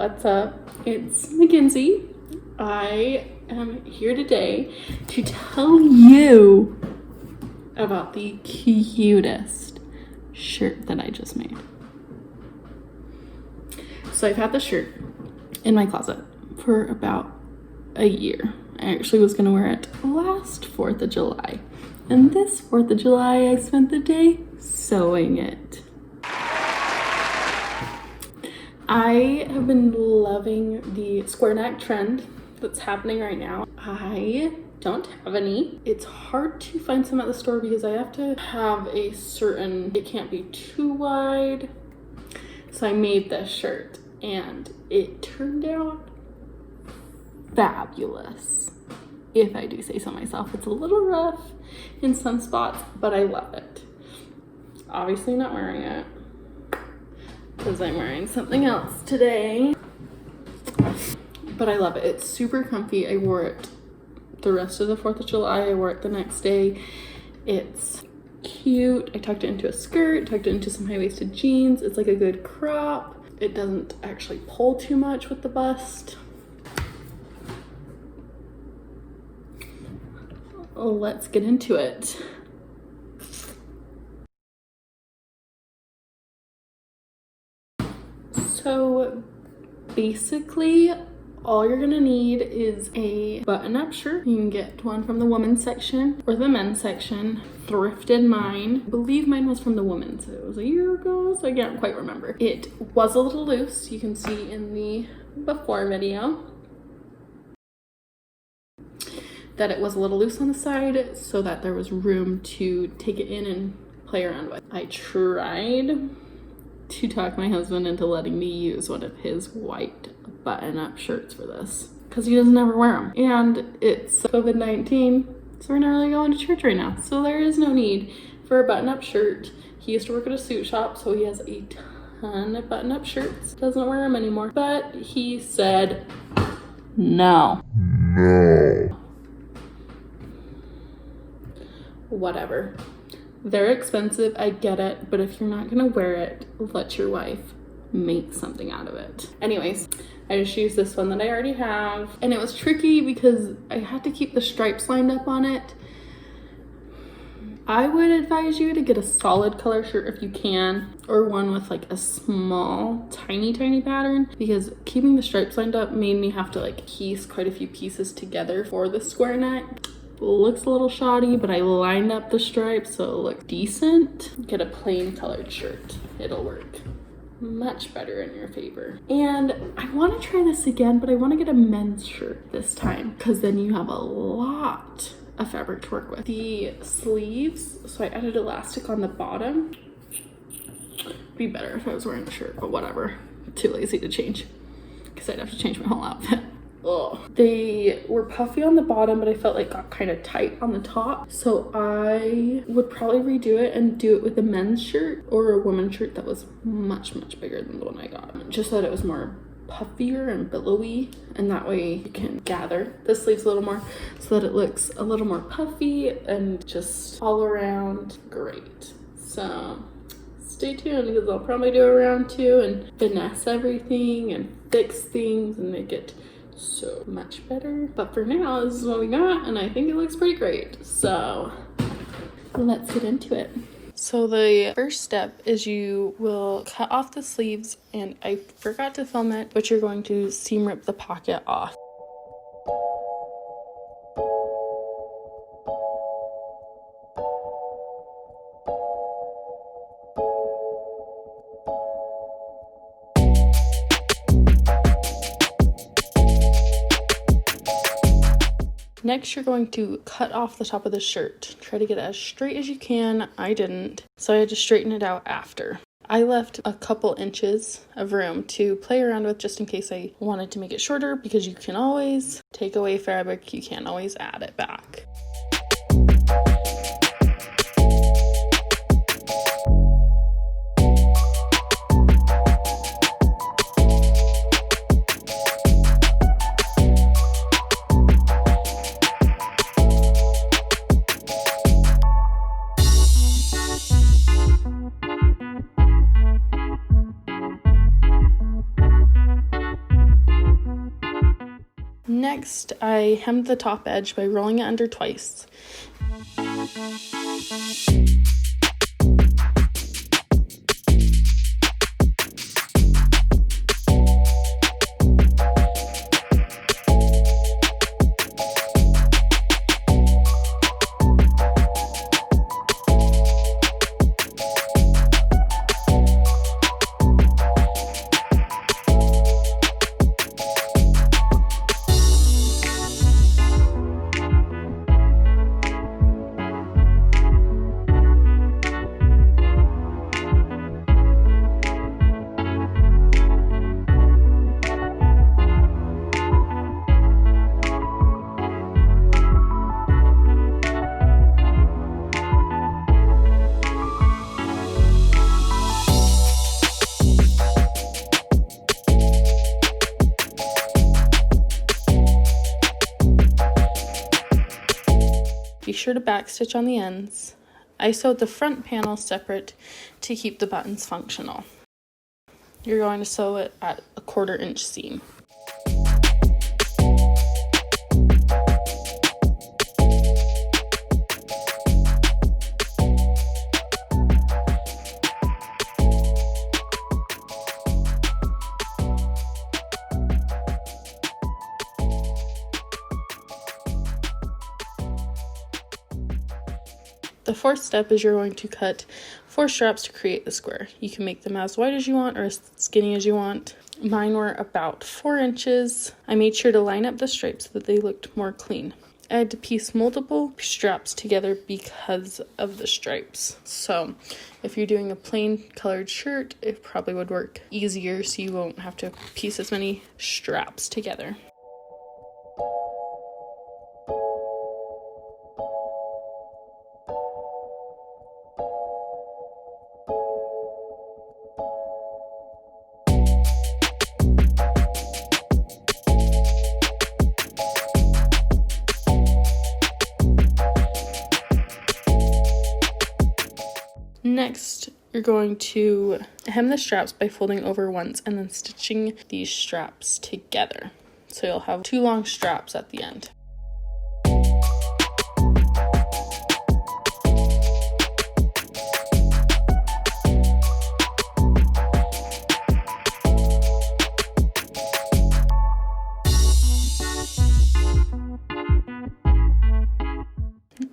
What's up? It's Mackenzie. I am here today to tell you about the cutest shirt that I just made. So I've had this shirt in my closet for about a year. I actually was gonna wear it last 4th of July. And this 4th of July, I spent the day sewing it. I have been loving the square neck trend that's happening right now. I don't have any. It's hard to find some at the store because I have to have a certain, it can't be too wide. So I made this shirt and it turned out fabulous, if I do say so myself. It's a little rough in some spots, but I love it. Obviously not wearing it because I'm wearing something else today, but I love it. It's super comfy. I wore it the rest of the 4th of July. I wore it the next day. It's cute. I tucked it into a skirt, tucked it into some high-waisted jeans. It's like a good crop. It doesn't actually pull too much with the bust. Let's get into it. So basically, all you're gonna need is a button-up shirt. You can get one from the women's section or the men's section. Thrifted mine. I believe mine was from the women's. It was a year ago, so I can't quite remember. It was a little loose. You can see in the before video that it was a little loose on the side so that there was room to take it in and play around with. I tried to talk my husband into letting me use one of his white button-up shirts for this because he doesn't ever wear them. And it's COVID-19, so we're not really going to church right now. So there is no need for a button-up shirt. He used to work at a suit shop, so he has a ton of button-up shirts. Doesn't wear them anymore. But he said, no. Whatever. They're expensive, I get it, but if you're not gonna wear it, let your wife make something out of it. Anyways, I just used this one that I already have, and it was tricky because I had to keep the stripes lined up on it. I would advise you to get a solid color shirt if you can, or one with like a small, tiny pattern, because keeping the stripes lined up made me have to like piece quite a few pieces together for the square neck. Looks a little shoddy, but I lined up the stripes so it looked decent. Get a plain colored shirt. It'll work much better in your favor. And I want to try this again, but I want to get a men's shirt this time because then you have a lot of fabric to work with. The sleeves, so I added elastic on the bottom. Be better if I was wearing a shirt, but whatever. Too lazy to change because I'd have to change my whole outfit. Ugh. They were puffy on the bottom, but I felt like got kind of tight on the top. So I would probably redo it and do it with a men's shirt or a women's shirt that was much bigger than the one I got. Just so that it was more puffier and billowy, and that way you can gather the sleeves a little more so that it looks a little more puffy and just all around great. So stay tuned because I'll probably do a round 2 and finesse everything and fix things and make it so much better. But for now, this is what we got, and I think it looks pretty great. So let's get into it. So the first step is you will cut off the sleeves, and I forgot to film it, but you're going to seam rip the pocket off. Next, you're going to cut off the top of the shirt. Try to get it as straight as you can. I didn't, so I had to straighten it out after. I left a couple inches of room to play around with just in case I wanted to make it shorter, because you can always take away fabric. You can't always add it back. Next, I hemmed the top edge by rolling it under twice. Be sure to backstitch on the ends. I sewed the front panel separate to keep the buttons functional. You're going to sew it at a 1/4 inch seam. The fourth step is you're going to cut 4 straps to create the square. You can make them as wide as you want or as skinny as you want. Mine were about 4 inches. I made sure to line up the stripes so that they looked more clean. I had to piece multiple straps together because of the stripes. So if you're doing a plain colored shirt, it probably would work easier so you won't have to piece as many straps together. Next, you're going to hem the straps by folding over once and then stitching these straps together. So you'll have 2 long straps at the end.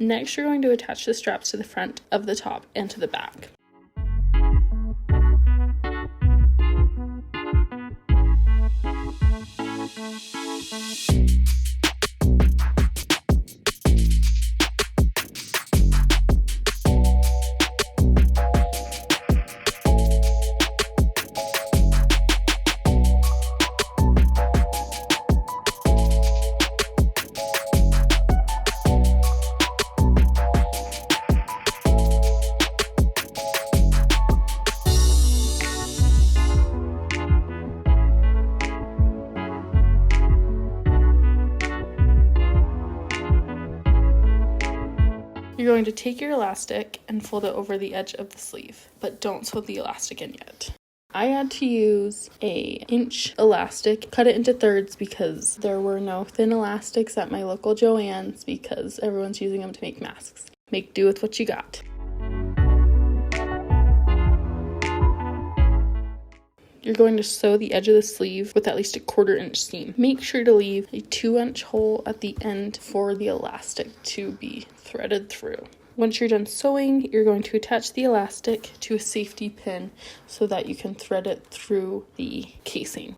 Next, you're going to attach the straps to the front of the top and to the back. You're going to take your elastic and fold it over the edge of the sleeve, but don't sew the elastic in yet. I had to use a 1-inch elastic, cut it into thirds because there were no thin elastics at my local Joann's because everyone's using them to make masks. Make do with what you got. You're going to sew the edge of the sleeve with at least a 1/4 inch seam. Make sure to leave a 2-inch hole at the end for the elastic to be threaded through. Once you're done sewing, you're going to attach the elastic to a safety pin so that you can thread it through the casing.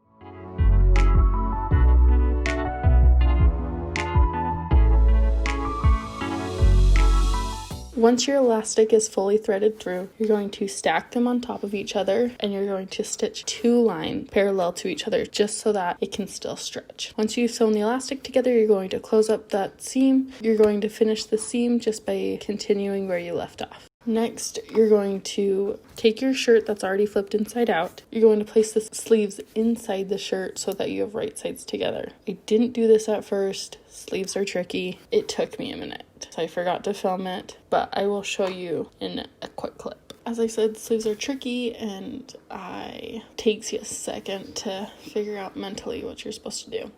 Once your elastic is fully threaded through, you're going to stack them on top of each other and you're going to stitch 2 lines parallel to each other just so that it can still stretch. Once you've sewn the elastic together, you're going to close up that seam. You're going to finish the seam just by continuing where you left off. Next, you're going to take your shirt that's already flipped inside out. You're going to place the sleeves inside the shirt so that you have right sides together. I didn't do this at first. Sleeves are tricky. It took me a minute, so I forgot to film it, but I will show you in a quick clip. As I said, sleeves are tricky and it takes you a second to figure out mentally what you're supposed to do.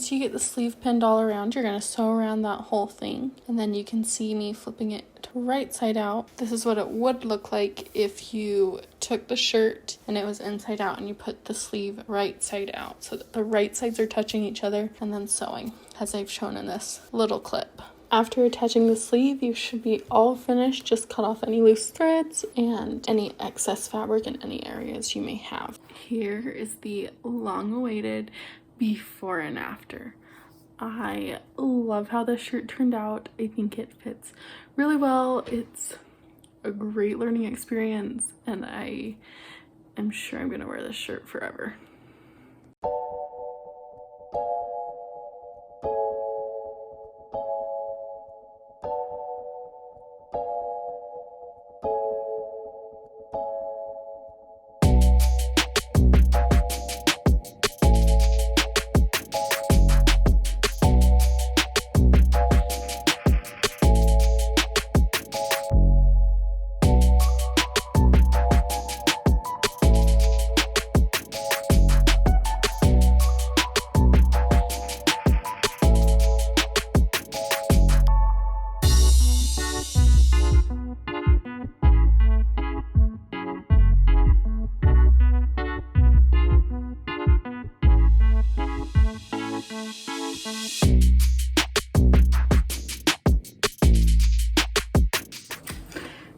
once you get the sleeve pinned all around, you're going to sew around that whole thing. And then you can see me flipping it right side out. This is what it would look like if you took the shirt and it was inside out and you put the sleeve right side out so that the right sides are touching each other, and then sewing, as I've shown in this little clip. After attaching the sleeve, you should be all finished. Just cut off any loose threads and any excess fabric in any areas you may have. Here is the long-awaited before and after. I love how this shirt turned out. I think it fits really well. It's a great learning experience, and I am sure I'm gonna wear this shirt forever.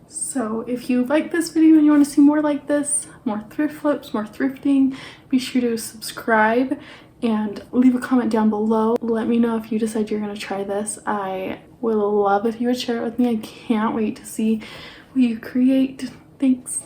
So if you like this video and you want to see more like this, more thrift flips, more thrifting, be sure to subscribe and leave a comment down below. Let me know if you decide you're going to try this. I would love if you would share it with me. I can't wait to see what you create. Thanks.